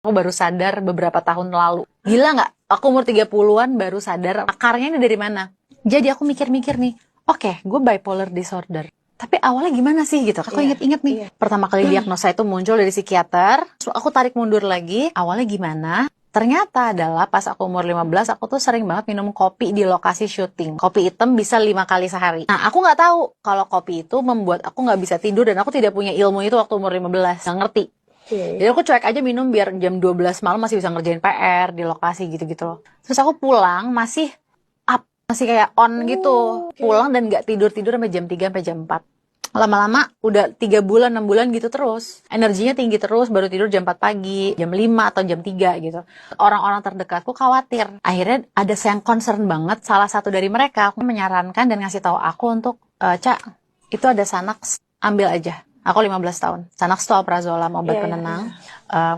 Aku baru sadar beberapa tahun lalu. Gila nggak? Aku umur 30-an baru sadar akarnya ini dari mana. Jadi aku mikir-mikir nih, oke, gue bipolar disorder. Tapi awalnya gimana sih gitu? Aku inget-inget nih. Pertama kali diagnosa itu muncul dari psikiater. Terus aku tarik mundur lagi. Awalnya gimana? Ternyata adalah pas aku umur 15, aku tuh sering banget minum kopi di lokasi syuting. Kopi hitam bisa 5 kali sehari. Nah, aku nggak tahu kalau kopi itu membuat aku nggak bisa tidur dan aku tidak punya ilmu itu waktu umur 15. Nggak ngerti. Jadi aku cuek aja minum biar jam 12 malam masih bisa ngerjain PR di lokasi gitu-gitu loh. Terus aku pulang masih up, masih kayak on gitu. Pulang dan nggak tidur-tidur sampai jam 3 sampai jam 4. Lama-lama udah 3 bulan, 6 bulan gitu terus. Energinya tinggi terus, baru tidur jam 4 pagi, jam 5 atau jam 3 gitu. Orang-orang terdekatku khawatir. Akhirnya ada yang concern banget, salah satu dari mereka menyarankan dan ngasih tahu aku untuk, Cak, itu ada Xanax, ambil aja. Aku 15 tahun. Xanax itu alprazolam, obat penenang.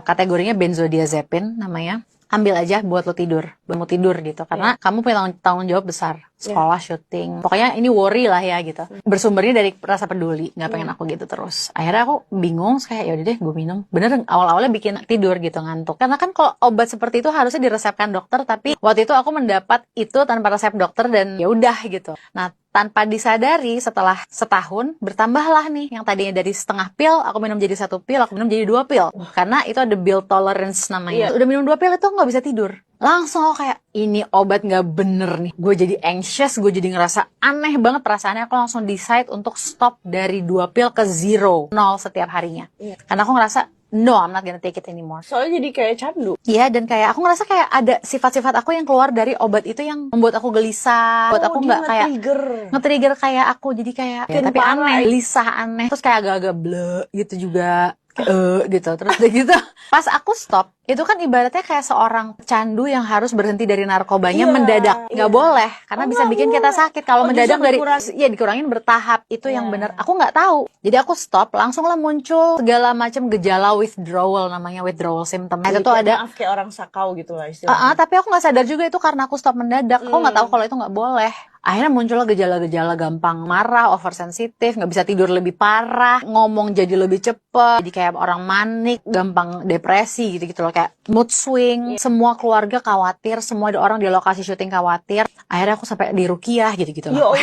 Kategorinya benzodiazepin namanya. Ambil aja buat lo tidur, buat mau tidur gitu. Karena kamu punya tanggung jawab besar. Sekolah, syuting. Pokoknya ini worry lah ya gitu. Bersumbernya dari rasa peduli. Nggak pengen aku gitu terus. Akhirnya aku bingung, kayak yaudah deh gue minum. Bener awal-awalnya bikin tidur gitu, ngantuk. Karena kan kalau obat seperti itu harusnya diresepkan dokter. Tapi waktu itu aku mendapat itu tanpa resep dokter dan ya udah gitu. Nah, tanpa disadari setelah setahun bertambahlah nih yang tadinya dari setengah pil aku minum jadi 1 pil, aku minum jadi 2 pil karena itu ada bill tolerance namanya. Udah minum 2 pil itu nggak bisa tidur. Langsung aku kayak ini obat nggak bener nih. Gue jadi anxious, gue jadi ngerasa aneh banget perasaannya. Aku langsung decide untuk stop dari 2 pil ke 0 setiap harinya. Karena aku ngerasa no, I'm not gonna take it anymore. Soalnya jadi kayak candu. Iya, dan kayak aku ngerasa kayak ada sifat-sifat aku yang keluar dari obat itu yang membuat aku gelisah, buat aku nggak kayak nge-trigger kayak aku, jadi kayak ya, tapi aneh, gelisah, aneh, terus kayak agak-agak bleh gitu juga. Gitu terus udah gitu pas aku stop itu kan ibaratnya kayak seorang candu yang harus berhenti dari narkobanya mendadak nggak boleh karena bisa bikin kita sakit kalau mendadak dari dikurangin bertahap itu yang bener aku nggak tahu jadi aku stop langsung lah muncul segala macam gejala withdrawal namanya withdrawal symptom itu tuh ada kayak orang sakau gitu lah istilahnya. Tapi aku nggak sadar juga itu karena aku stop mendadak aku nggak tahu kalau itu nggak boleh. Akhirnya muncul gejala-gejala gampang marah, oversensitif, nggak bisa tidur lebih parah, ngomong jadi lebih cepet, jadi kayak orang manik, gampang depresi gitu-gitu loh, kayak mood swing. Semua keluarga khawatir, semua ada orang di lokasi syuting khawatir. Akhirnya aku sampai di ruqyah gitu-gitu loh.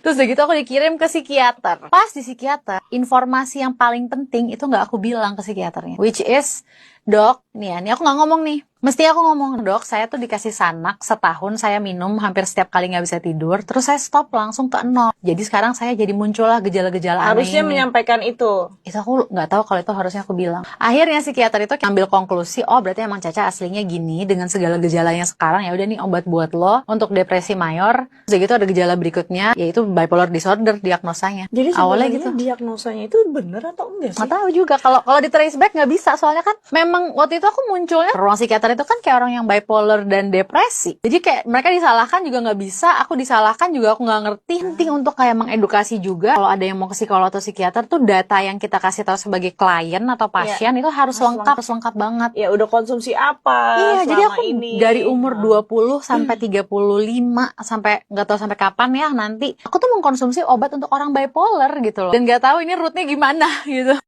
Terus begitu aku dikirim ke psikiater. Pas di psikiater, informasi yang paling penting itu nggak aku bilang ke psikiaternya, which is, dok, nih aku nggak ngomong nih. Mesti aku ngomong, dok, saya tuh dikasih Xanax setahun saya minum hampir setiap kali nggak bisa tidur, terus saya stop langsung ke 0. Jadi sekarang saya jadi muncullah gejala-gejala aneh harusnya menyampaikan itu. Itu aku nggak tahu kalau itu harusnya aku bilang. Akhirnya psikiater itu ambil konklusi, oh berarti emang Caca aslinya gini dengan segala gejalanya sekarang ya udah nih obat buat lo untuk depresi mayor. Terus gitu ada gejala berikutnya yaitu bipolar disorder diagnosanya. Jadi awalnya gitu. Diagnosanya itu bener atau enggak sih? Nggak tahu juga kalau di trace back nggak bisa soalnya kan memang waktu itu aku munculnya ruang psikiater itu kan kayak orang yang bipolar dan depresi. Jadi kayak mereka disalahkan juga nggak bisa, aku disalahkan juga aku nggak ngerti. Penting untuk kayak mengedukasi juga kalau ada yang mau ke psikolog atau psikiater tuh data yang kita kasih tahu sebagai klien atau pasien itu harus lengkap banget. Ya udah konsumsi apa? Iya, jadi aku dari umur 20 sampai 35 sampai nggak tahu sampai kapan ya nanti aku tuh mengkonsumsi obat untuk orang bipolar gitu loh. Dan nggak tahu ini rootnya gimana gitu.